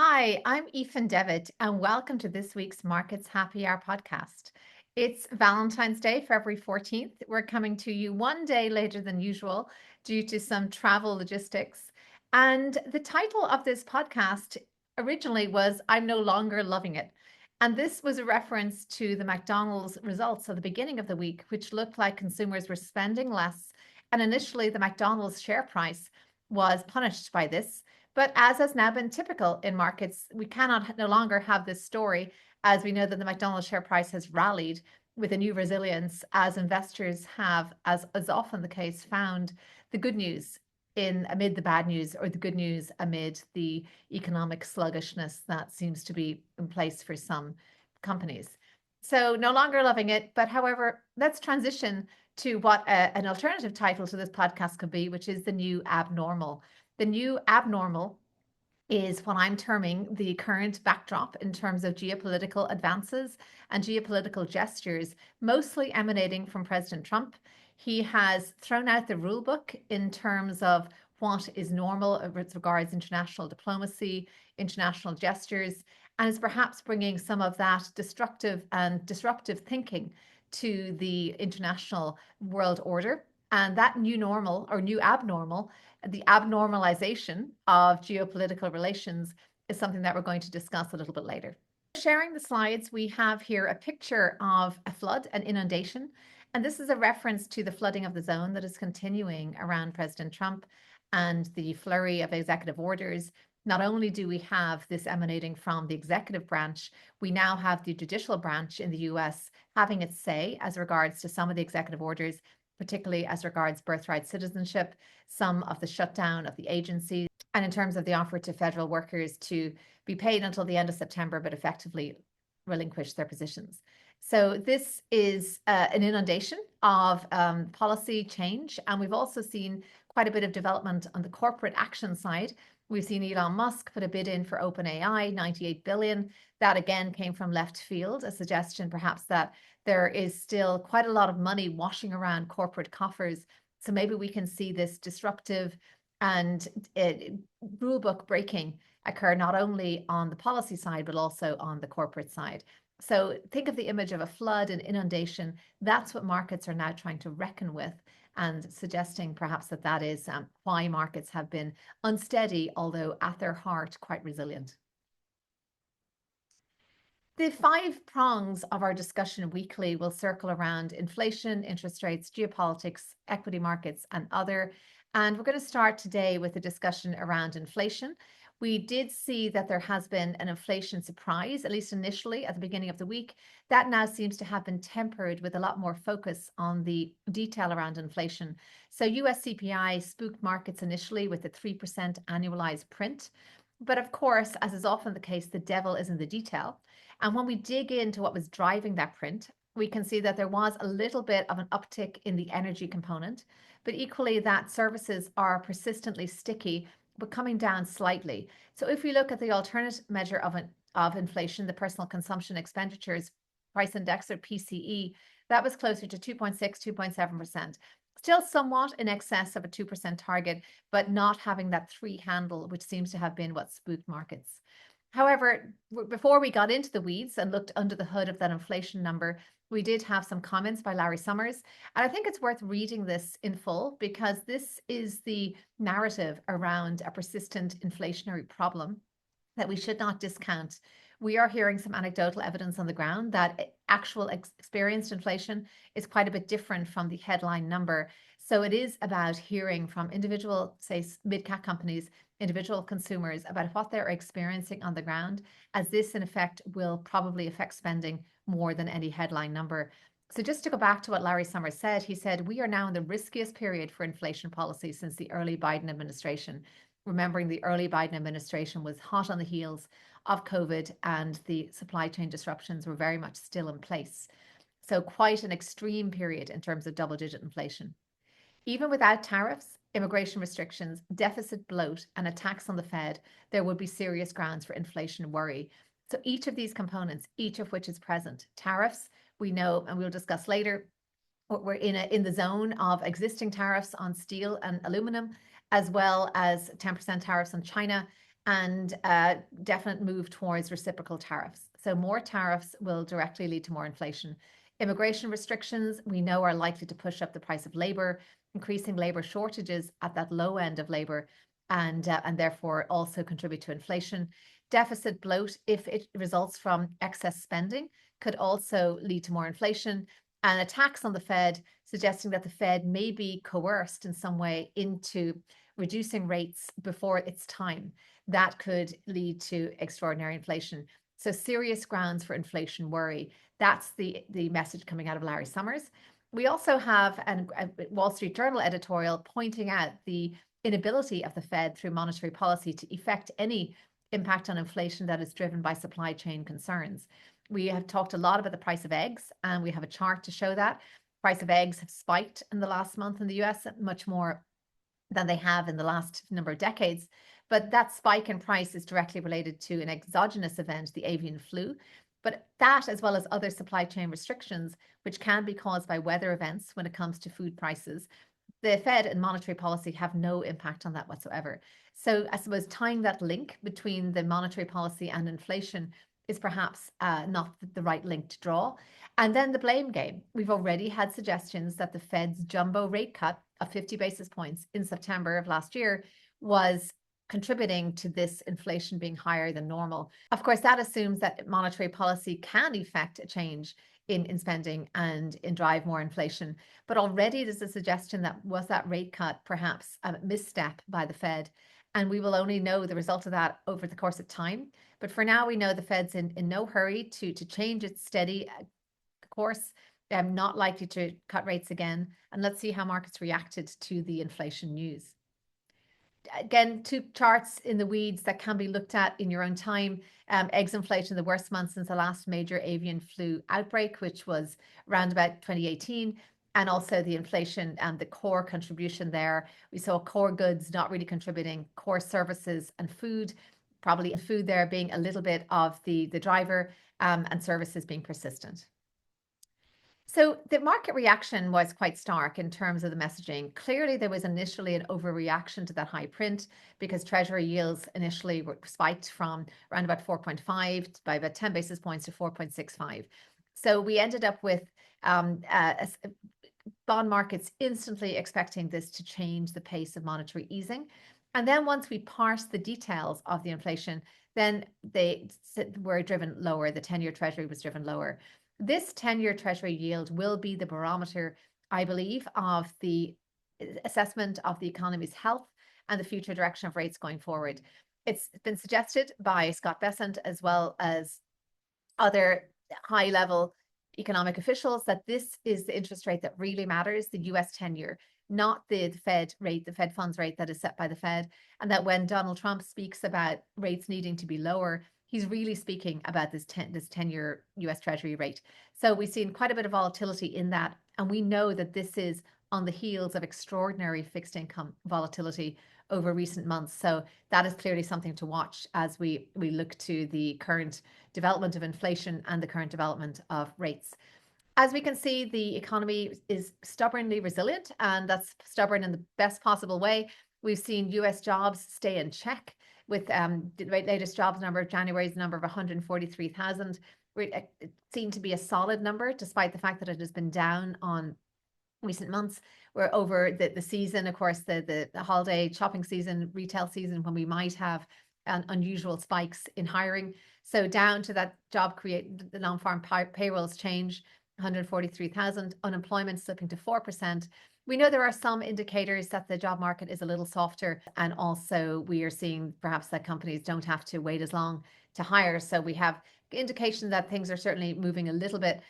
Hi, I'm Ethan Devitt, and welcome to this week's Markets Happy Hour podcast. It's Valentine's Day, February 14th. We're coming to you one day later than usual due to some travel logistics. And the title of this podcast originally was I'm No Longer Loving It. And this was a reference to the McDonald's results at the beginning of the week, which looked like consumers were spending less. And initially, the McDonald's share price was punished by this. But as has now been typical in markets, we cannot no longer have this story, as we know that the McDonald's share price has rallied with a new resilience as investors have, as is often the case, found the good news in amid the bad news, or the good news amid the economic sluggishness that seems to be in place for some companies. So no longer loving it, but however, let's transition to what an alternative title to this podcast could be, which is the new abnormal. The new abnormal is what I'm terming the current backdrop in terms of geopolitical advances and geopolitical gestures, mostly emanating from President Trump. He has thrown out the rule book in terms of what is normal with regards international diplomacy, international gestures, and is perhaps bringing some of that destructive and disruptive thinking to the international world order. And that new normal or new abnormal, the abnormalization of geopolitical relations, is something that we're going to discuss a little bit later. Sharing the slides, we have here a picture of a flood, an inundation, and this is a reference to the flooding of the zone that is continuing around President Trump and the flurry of executive orders. Not only do we have this emanating from the executive branch, we now have the judicial branch in the US having its say as regards to some of the executive orders, particularly as regards birthright citizenship, some of the shutdown of the agencies, and in terms of the offer to federal workers to be paid until the end of September, but effectively relinquish their positions. So this is an inundation of policy change. And we've also seen quite a bit of development on the corporate action side. We've seen Elon Musk put a bid in for OpenAI, 98 billion. That again came from left field, a suggestion perhaps that there is still quite a lot of money washing around corporate coffers. So maybe we can see this disruptive and rule book breaking occur not only on the policy side, but also on the corporate side. So think of the image of a flood and inundation. That's what markets are now trying to reckon with, and suggesting perhaps that is why markets have been unsteady, although at their heart quite resilient. The five prongs of our discussion weekly will circle around inflation, interest rates, geopolitics, equity markets, and other. And we're going to start today with a discussion around inflation. We did see that there has been an inflation surprise, at least initially at the beginning of the week. That now seems to have been tempered with a lot more focus on the detail around inflation. So US CPI spooked markets initially with a 3% annualized print. But of course, as is often the case, the devil is in the detail. And when we dig into what was driving that print, we can see that there was a little bit of an uptick in the energy component, but equally that services are persistently sticky, but coming down slightly. So if we look at the alternate measure of inflation, the personal consumption expenditures price index, or PCE, that was closer to 2.6, 2.7%. Still somewhat in excess of a 2% target, but not having that three handle, which seems to have been what spooked markets. However, before we got into the weeds and looked under the hood of that inflation number, we did have some comments by Larry Summers. And I think it's worth reading this in full, because this is the narrative around a persistent inflationary problem that we should not discount. We are hearing some anecdotal evidence on the ground that actual experienced inflation is quite a bit different from the headline number. So it is about hearing from individual, say, mid-cap companies, individual consumers, about what they're experiencing on the ground, as this in effect will probably affect spending more than any headline number. So just to go back to what Larry Summers said, he said, we are now in the riskiest period for inflation policy since the early Biden administration. Remembering the early Biden administration was hot on the heels of COVID, and the supply chain disruptions were very much still in place. So quite an extreme period in terms of double-digit inflation. Even without tariffs, immigration restrictions, deficit bloat, and attacks on the Fed, there would be serious grounds for inflation worry. So each of these components, each of which is present, tariffs, we know, and we'll discuss later, we're in the zone of existing tariffs on steel and aluminum, as well as 10% tariffs on China. and definite move towards reciprocal tariffs. So more tariffs will directly lead to more inflation. Immigration restrictions, we know, are likely to push up the price of labor, increasing labor shortages at that low end of labor, and therefore also contribute to inflation. Deficit bloat, if it results from excess spending, could also lead to more inflation. And attacks on the Fed, suggesting that the Fed may be coerced in some way into reducing rates before it's time. That could lead to extraordinary inflation. So serious grounds for inflation worry. That's the message coming out of Larry Summers. We also have a Wall Street Journal editorial pointing out the inability of the Fed through monetary policy to effect any impact on inflation that is driven by supply chain concerns. We have talked a lot about the price of eggs, and we have a chart to show that. Price of eggs have spiked in the last month in the US, much more than they have in the last number of decades. But that spike in price is directly related to an exogenous event, the avian flu. But that, as well as other supply chain restrictions, which can be caused by weather events when it comes to food prices, the Fed and monetary policy have no impact on that whatsoever. So I suppose tying that link between the monetary policy and inflation is perhaps not the right link to draw. And then the blame game. We've already had suggestions that the Fed's jumbo rate cut of 50 basis points in September of last year was contributing to this inflation being higher than normal. Of course, that assumes that monetary policy can effect a change in spending and in drive more inflation. But already there's a suggestion that was that rate cut perhaps a misstep by the Fed. And we will only know the result of that over the course of time. But for now, we know the Fed's in no hurry to change its steady course. I'm not likely to cut rates again. And let's see how markets reacted to the inflation news. Again, two charts in the weeds that can be looked at in your own time. Eggs inflation, the worst month since the last major avian flu outbreak, which was around about 2018. And also the inflation and the core contribution there. We saw core goods not really contributing, core services and food, probably food there being a little bit of the driver, and services being persistent. So the market reaction was quite stark in terms of the messaging. Clearly, there was initially an overreaction to that high print because Treasury yields initially were spiked from around about 4.5 by about 10 basis points to 4.65. So we ended up with bond markets instantly expecting this to change the pace of monetary easing. And then once we parse the details of the inflation, then they were driven lower. The 10-year Treasury was driven lower. This 10-year Treasury yield will be the barometer, I believe, of the assessment of the economy's health and the future direction of rates going forward. It's been suggested by Scott Bessent as well as other high-level economic officials that this is the interest rate that really matters, the US 10-year, not the Fed rate, the Fed funds rate that is set by the Fed, and that when Donald Trump speaks about rates needing to be lower, he's really speaking about this 10-year US Treasury rate. So we've seen quite a bit of volatility in that, and we know that this is on the heels of extraordinary fixed income volatility over recent months. So that is clearly something to watch as we look to the current development of inflation and the current development of rates. As we can see, the economy is stubbornly resilient, and that's stubborn in the best possible way. We've seen US jobs stay in check with the latest jobs number of January's number of 143,000. It seemed to be a solid number, despite the fact that it has been down on recent months. We're over the season, of course, the holiday shopping season, retail season, when we might have unusual spikes in hiring. So down to that job create the non-farm payrolls change, 143,000, unemployment slipping to 4%. We know there are some indicators that the job market is a little softer, and also we are seeing perhaps that companies don't have to wait as long to hire. So we have indication that things are certainly moving a little bit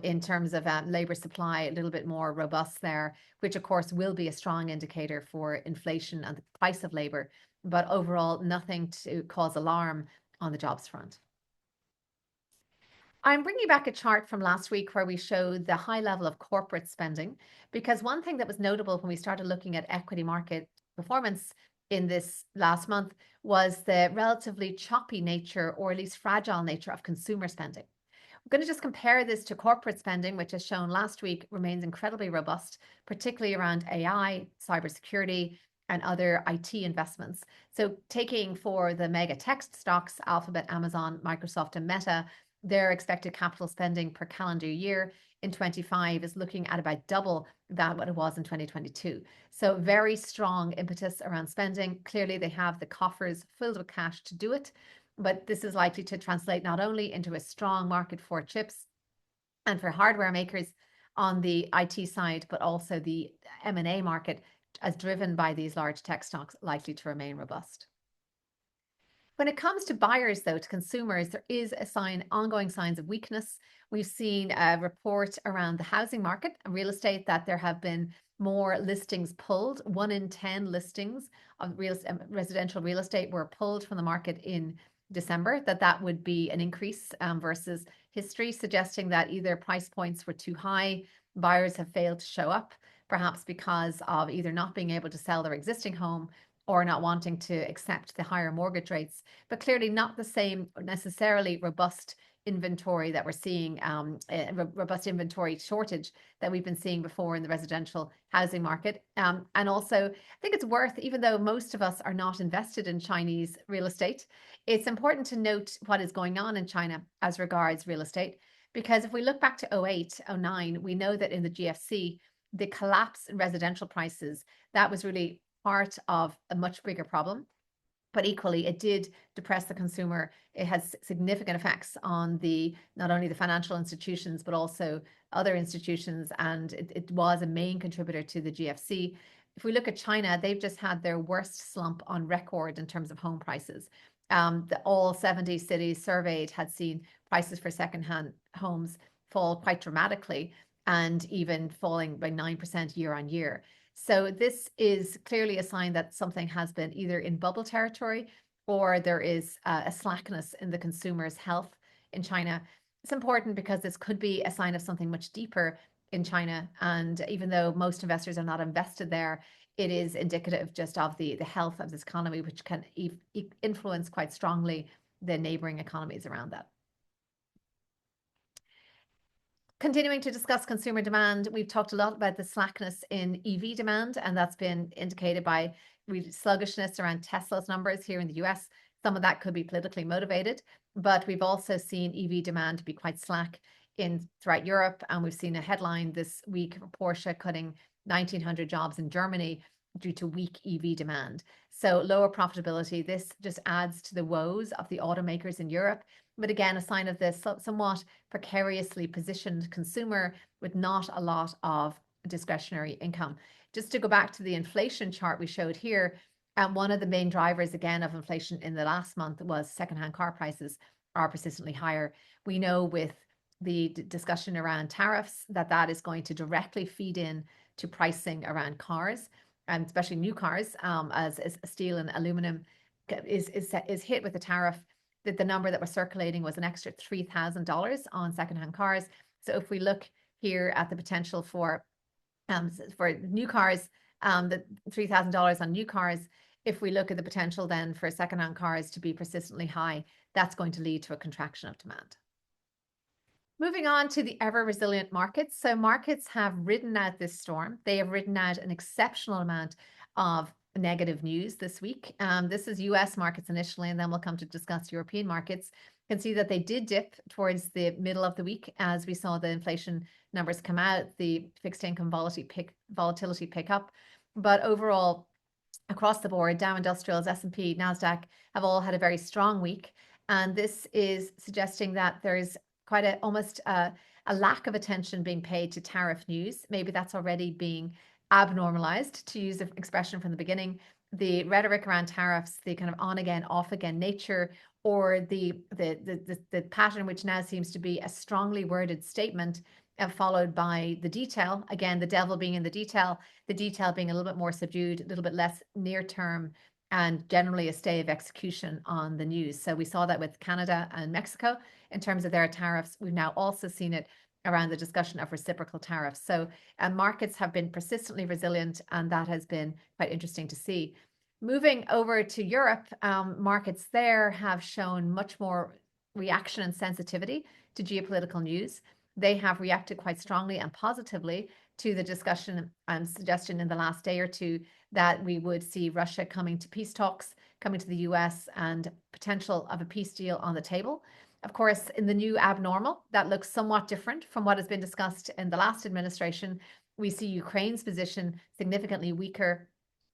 in terms of labor supply, a little bit more robust there, which of course will be a strong indicator for inflation and the price of labor, but overall nothing to cause alarm on the jobs front. I'm bringing back a chart from last week where we showed the high level of corporate spending, because one thing that was notable when we started looking at equity market performance in this last month was the relatively choppy nature, or at least fragile nature, of consumer spending. I'm going to just compare this to corporate spending, which, as shown last week, remains incredibly robust, particularly around AI, cybersecurity, and other IT investments. So taking for the mega tech stocks, Alphabet, Amazon, Microsoft, and Meta, their expected capital spending per calendar year in 25 is looking at about double that what it was in 2022. So very strong impetus around spending. Clearly, they have the coffers filled with cash to do it, but this is likely to translate not only into a strong market for chips and for hardware makers on the IT side, but also the M&A market as driven by these large tech stocks likely to remain robust. When it comes to buyers, though, to consumers, there is ongoing signs of weakness. We've seen a report around the housing market and real estate that there have been more listings pulled. 1 in 10 listings of residential real estate were pulled from the market in December, that would be an increase versus history, suggesting that either price points were too high, buyers have failed to show up, perhaps because of either not being able to sell their existing home or not wanting to accept the higher mortgage rates, but clearly not the same necessarily robust inventory that we're seeing, robust inventory shortage that we've been seeing before in the residential housing market. And also, I think it's worth, even though most of us are not invested in Chinese real estate, it's important to note what is going on in China as regards real estate. Because if we look back to 08, 09, we know that in the GFC, the collapse in residential prices, that was really part of a much bigger problem. But equally, it did depress the consumer. It has significant effects on not only the financial institutions, but also other institutions. And it was a main contributor to the GFC. If we look at China, they've just had their worst slump on record in terms of home prices. All 70 cities surveyed had seen prices for secondhand homes fall quite dramatically and even falling by 9% year on year. So this is clearly a sign that something has been either in bubble territory or there is a slackness in the consumer's health in China. It's important because this could be a sign of something much deeper in China. And even though most investors are not invested there, it is indicative just of the health of this economy, which can influence quite strongly the neighboring economies around that. Continuing to discuss consumer demand, we've talked a lot about the slackness in EV demand, and that's been indicated by sluggishness around Tesla's numbers here in the US. Some of that could be politically motivated, but we've also seen EV demand be quite slack throughout Europe, and we've seen a headline this week of Porsche cutting 1,900 jobs in Germany due to weak EV demand. So lower profitability. This just adds to the woes of the automakers in Europe. But again, a sign of this somewhat precariously positioned consumer with not a lot of discretionary income. Just to go back to the inflation chart we showed here, one of the main drivers again of inflation in the last month was secondhand car prices are persistently higher. We know with the discussion around tariffs that is going to directly feed in to pricing around cars, and especially new cars, as steel and aluminum is hit with a tariff. That the number that was circulating was an extra $3,000 on secondhand cars. So if we look here at the potential for new cars, the $3,000 on new cars, if we look at the potential then for secondhand cars to be persistently high, that's going to lead to a contraction of demand. Moving on to the ever resilient markets. So markets have ridden out this storm. They have ridden out an exceptional amount of negative news this week. This is US markets initially, and then we'll come to discuss European markets. You can see that they did dip towards the middle of the week as we saw the inflation numbers come out, the fixed income volatility pick up. But overall, across the board, Dow Industrials, S&P, NASDAQ have all had a very strong week. And this is suggesting that there's quite almost a lack of attention being paid to tariff news. Maybe that's already being abnormalized, to use an expression from the beginning. The rhetoric around tariffs, the kind of on again, off again nature, or the pattern which now seems to be a strongly worded statement followed by the detail. Again, the devil being in the detail being a little bit more subdued, a little bit less near term, and generally a stay of execution on the news. So we saw that with Canada and Mexico in terms of their tariffs. We've now also seen it around the discussion of reciprocal tariffs. So markets have been persistently resilient, and that has been quite interesting to see. Moving over to Europe, markets there have shown much more reaction and sensitivity to geopolitical news. They have reacted quite strongly and positively to the discussion and suggestion in the last day or two that we would see Russia coming to peace talks, coming to the US, and potential of a peace deal on the table. Of course, in the new abnormal, that looks somewhat different from what has been discussed in the last administration. We see Ukraine's position significantly weaker,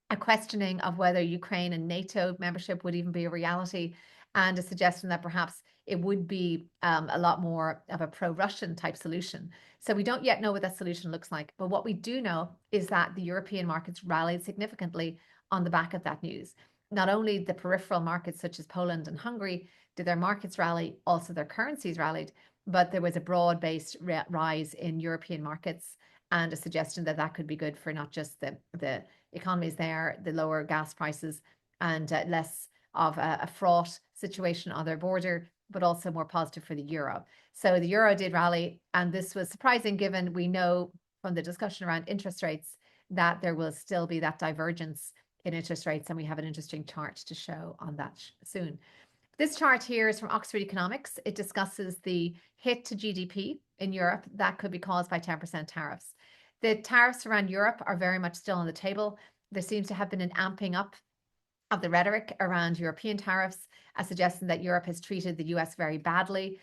a questioning of whether Ukraine and NATO membership would even be a reality, and a suggestion that perhaps it would be a lot more of a pro-Russian type solution. So we don't yet know what that solution looks like. But what we do know is that the European markets rallied significantly on the back of that news. Not only the peripheral markets such as Poland and Hungary did their markets rally, also their currencies rallied, but there was a broad-based rise in European markets, and a suggestion that that could be good for not just the economies there, the lower gas prices, and less of a fraught situation on their border, but also more positive for the euro. So the euro did rally, and this was surprising given we know from the discussion around interest rates that there will still be that divergence in interest rates, and we have an interesting chart to show on that soon. This chart here is from Oxford Economics. It discusses the hit to GDP in Europe that could be caused by 10% tariffs. The tariffs around Europe are very much still on the table. There seems to have been an amping up of the rhetoric around European tariffs, suggesting that Europe has treated the US very badly,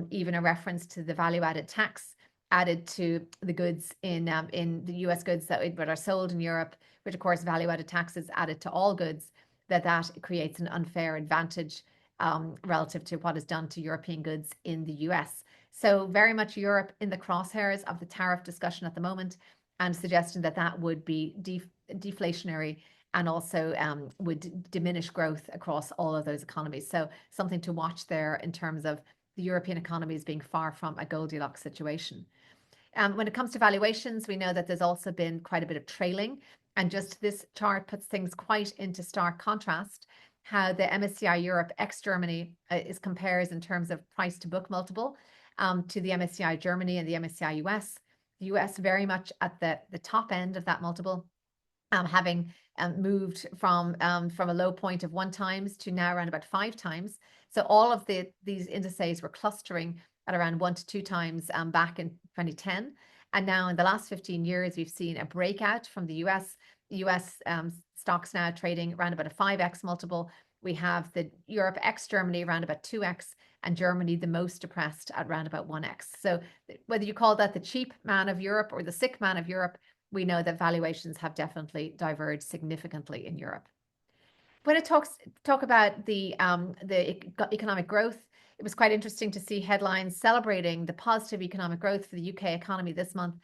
even a reference to the value-added tax added to the goods in the US goods that are sold in Europe, which of course value-added taxes added to all goods, that creates an unfair advantage relative to what is done to European goods in the US. So very much Europe in the crosshairs of the tariff discussion at the moment, and suggesting that that would be deflationary and also would diminish growth across all of those economies. So something to watch there in terms of the European economies being far from a Goldilocks situation. When it comes to valuations, we know that there's also been quite a bit of trailing, and just this chart puts things quite into stark contrast. How the MSCI Europe ex Germany compares in terms of price to book multiple to the MSCI Germany and the MSCI US. The US very much at the top end of that multiple, having moved from a low point of 1 times to now around about 5 times. So all of these indices were clustering at around 1 to 2 times back in 2010. And now in the last 15 years, we've seen a breakout from the US. The US stocks now trading around about a 5x multiple. We have the Europe ex Germany around about 2x, and Germany the most depressed at around about 1x. So whether you call that the cheap man of Europe or the sick man of Europe, we know that valuations have definitely diverged significantly in Europe. When it talk about the economic growth, it was quite interesting to see headlines celebrating the positive economic growth for the UK economy this month,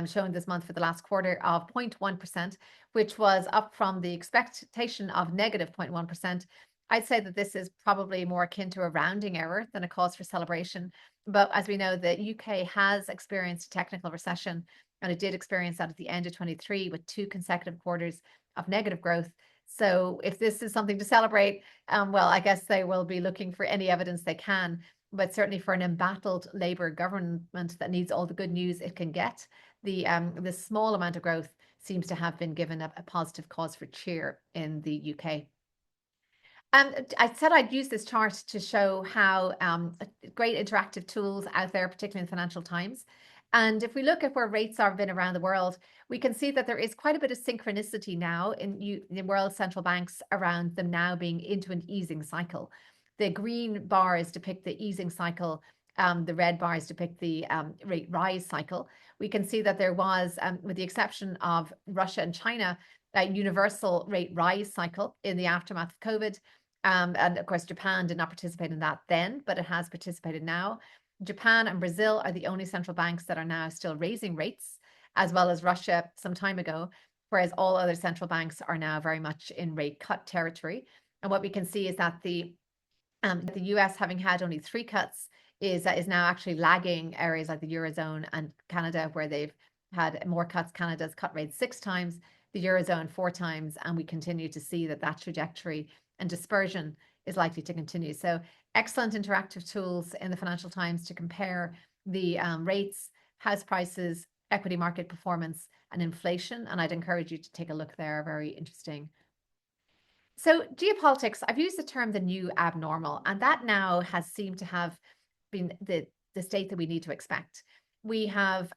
showing this month for the last quarter of 0.1%, which was up from the expectation of negative 0.1%. I'd say that this is probably more akin to a rounding error than a cause for celebration. But as we know, the UK has experienced a technical recession, and it did experience that at the end of 23 with 2 consecutive quarters of negative growth. So if this is something to celebrate, well, I guess they will be looking for any evidence they can. But certainly for an embattled Labour government that needs all the good news it can get, the small amount of growth seems to have been given a positive cause for cheer in the UK. I said I'd use this chart to show how great interactive tools out there, particularly in Financial Times. And if we look at where rates have been around the world, we can see that there is quite a bit of synchronicity now in world central banks around them now being into an easing cycle. The green bars depict the easing cycle. The red bars depict the rate rise cycle. We can see that there was, with the exception of Russia and China, a universal rate rise cycle in the aftermath of COVID. And of course, Japan did not participate in that then, but it has participated now. Japan and Brazil are the only central banks that are now still raising rates, as well as Russia some time ago, whereas all other central banks are now very much in rate cut territory. And what we can see is that the US, having had only 3 cuts, is now actually lagging areas like the Eurozone and Canada, where they've had more cuts. Canada's cut rates 6 times, the Eurozone 4 times, and we continue to see that trajectory and dispersion is likely to continue. So excellent interactive tools in the Financial Times to compare the rates, house prices, equity market performance, and inflation. And I'd encourage you to take a look there. Very interesting. So geopolitics, I've used the term the new abnormal, and that now has seemed to have been the state that we need to expect. we have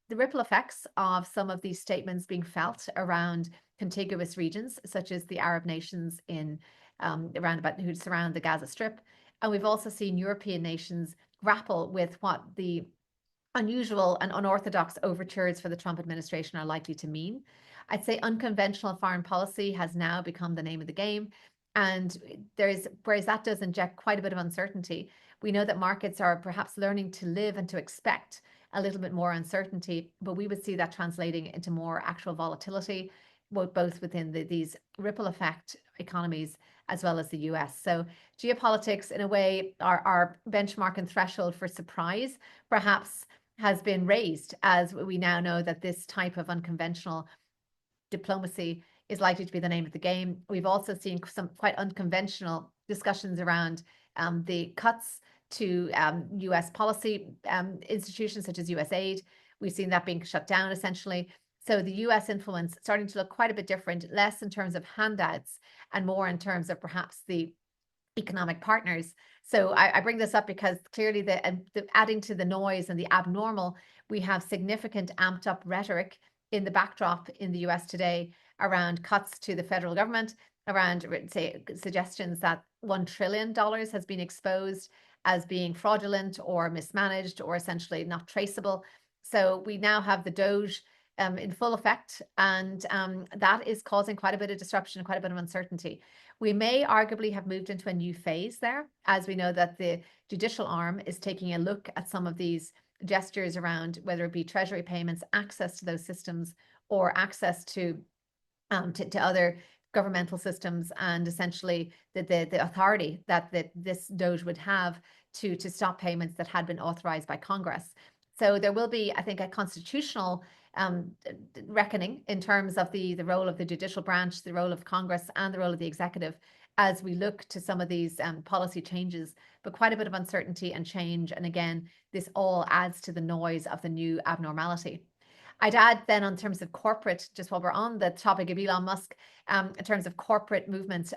the ripple effects of some of these statements being felt around contiguous regions, such as the Arab nations in around about who surround the Gaza Strip. And we've also seen European nations grapple with what the unusual and unorthodox overtures for the Trump administration are likely to mean. I'd say unconventional foreign policy has now become the name of the game. And whereas that does inject quite a bit of uncertainty, we know that markets are perhaps learning to live and to expect a little bit more uncertainty, but we would see that translating into more actual volatility, both within these ripple effect economies as well as the US. So geopolitics, in a way, our benchmark and threshold for surprise perhaps has been raised, as we now know that this type of unconventional diplomacy is likely to be the name of the game. We've also seen some quite unconventional discussions around the cuts to US policy institutions such as USAID. We've seen that being shut down essentially. So the US influence starting to look quite a bit different, less in terms of handouts and more in terms of perhaps the economic partners. So I bring this up because clearly the adding to the noise and the abnormal, we have significant amped up rhetoric in the backdrop in the US today around cuts to the federal government, around, say, suggestions that $1 trillion has been exposed as being fraudulent or mismanaged or essentially not traceable. So we now have the Doge in full effect, and that is causing quite a bit of disruption, quite a bit of uncertainty. We may arguably have moved into a new phase there, as we know that the judicial arm is taking a look at some of these gestures around whether it be treasury payments, access to those systems, or access to other governmental systems, and essentially the authority that this Doge would have to stop payments that had been authorized by Congress. So there will be, I think, a constitutional reckoning in terms of the role of the judicial branch, the role of Congress, and the role of the executive as we look to some of these policy changes, but quite a bit of uncertainty and change. And again, this all adds to the noise of the new abnormality. I'd add then on terms of corporate, just while we're on the topic of Elon Musk, in terms of corporate movement,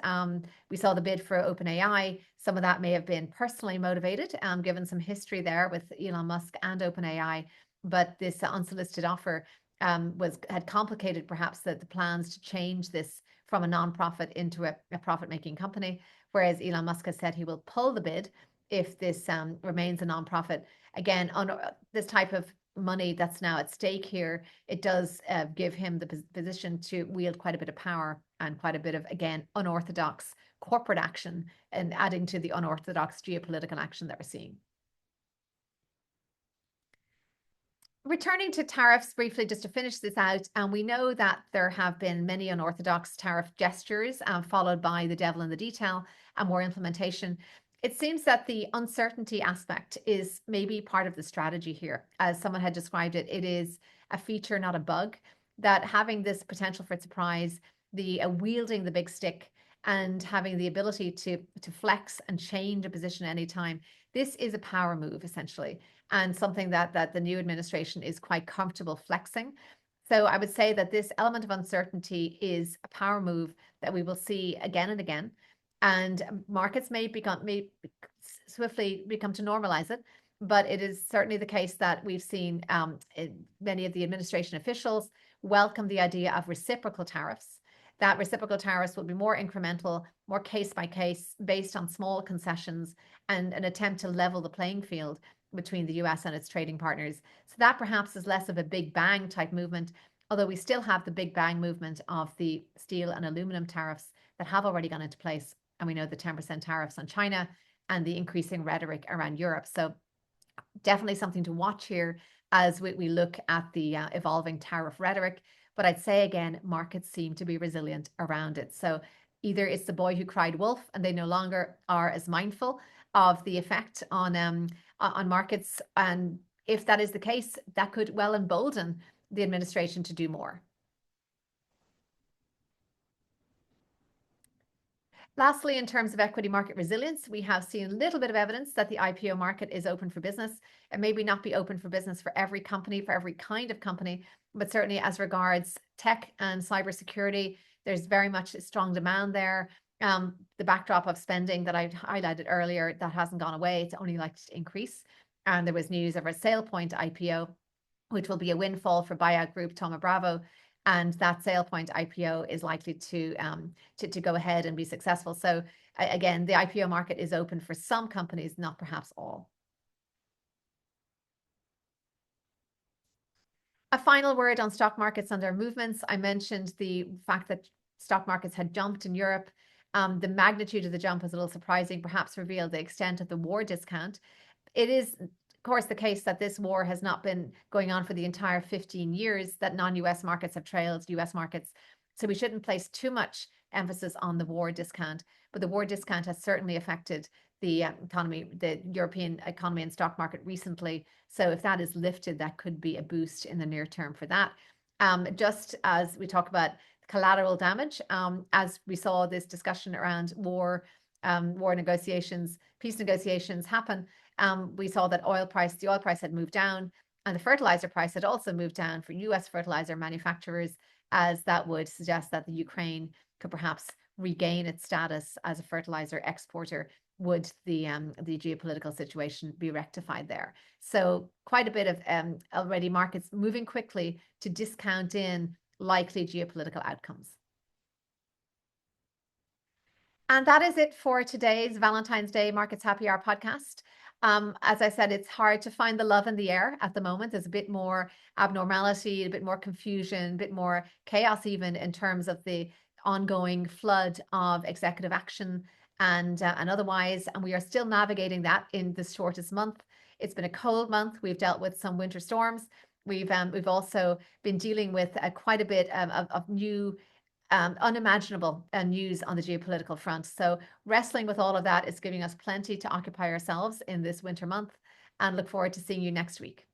we saw the bid for OpenAI. Some of that may have been personally motivated, given some history there with Elon Musk and OpenAI. But this unsolicited offer had complicated perhaps the plans to change this from a nonprofit into a profit-making company, whereas Elon Musk has said he will pull the bid if this remains a nonprofit. Again, on this type of money that's now at stake here, it does give him the position to wield quite a bit of power and quite a bit of, again, unorthodox corporate action, and adding to the unorthodox geopolitical action that we're seeing. Returning to tariffs briefly, just to finish this out, and we know that there have been many unorthodox tariff gestures, followed by the devil in the detail and more implementation. It seems that the uncertainty aspect is maybe part of the strategy here. As someone had described it, it is a feature, not a bug, that having this potential for surprise, the wielding the big stick and having the ability to flex and change a position anytime, this is a power move essentially, and something that the new administration is quite comfortable flexing. So I would say that this element of uncertainty is a power move that we will see again and again, and markets may swiftly become to normalize it. But it is certainly the case that we've seen many of the administration officials welcome the idea of reciprocal tariffs. That reciprocal tariffs will be more incremental, more case by case, based on small concessions, and an attempt to level the playing field between the US and its trading partners. So that perhaps is less of a big bang type movement, although we still have the big bang movement of the steel and aluminum tariffs that have already gone into place. And we know the 10% tariffs on China and the increasing rhetoric around Europe. So definitely something to watch here as we look at the evolving tariff rhetoric. But I'd say again, markets seem to be resilient around it. So either it's the boy who cried wolf and they no longer are as mindful of the effect on markets. And if that is the case, that could well embolden the administration to do more. Lastly, in terms of equity market resilience, we have seen a little bit of evidence that the IPO market is open for business. It may not be open for business for every company, for every kind of company, but certainly as regards tech and cybersecurity, there's very much a strong demand there. The backdrop of spending that I highlighted earlier, that hasn't gone away. It's only likely to increase. and there was news of a SailPoint IPO, which will be a windfall for buyout group Thoma Bravo. And that SailPoint IPO is likely to go ahead and be successful. So again, the IPO market is open for some companies, not perhaps all. A final word on stock markets and their movements. I mentioned the fact that stock markets had jumped in Europe. The magnitude of the jump was a little surprising, perhaps revealed the extent of the war discount. It is, of course, the case that this war has not been going on for the entire 15 years, that non-US markets have trailed US markets. So we shouldn't place too much emphasis on the war discount, but the war discount has certainly affected the economy, the European economy and stock market recently. So if that is lifted, that could be a boost in the near term for that. Just as we talk about collateral damage, as we saw this discussion around war negotiations, peace negotiations happen, we saw that the oil price had moved down, and the fertilizer price had also moved down for US fertilizer manufacturers, as that would suggest that the Ukraine could perhaps regain its status as a fertilizer exporter would the geopolitical situation be rectified there. So quite a bit of already markets moving quickly to discount in likely geopolitical outcomes. And that is it for today's Valentine's Day Markets Happy Hour podcast. As I said, it's hard to find the love in the air at the moment. There's a bit more abnormality, a bit more confusion, a bit more chaos even in terms of the ongoing flood of executive action and otherwise. And we are still navigating that in the shortest month. It's been a cold month. We've dealt with some winter storms. We've also been dealing with quite a bit of new unimaginable news on the geopolitical front. So wrestling with all of that is giving us plenty to occupy ourselves in this winter month, and look forward to seeing you next week.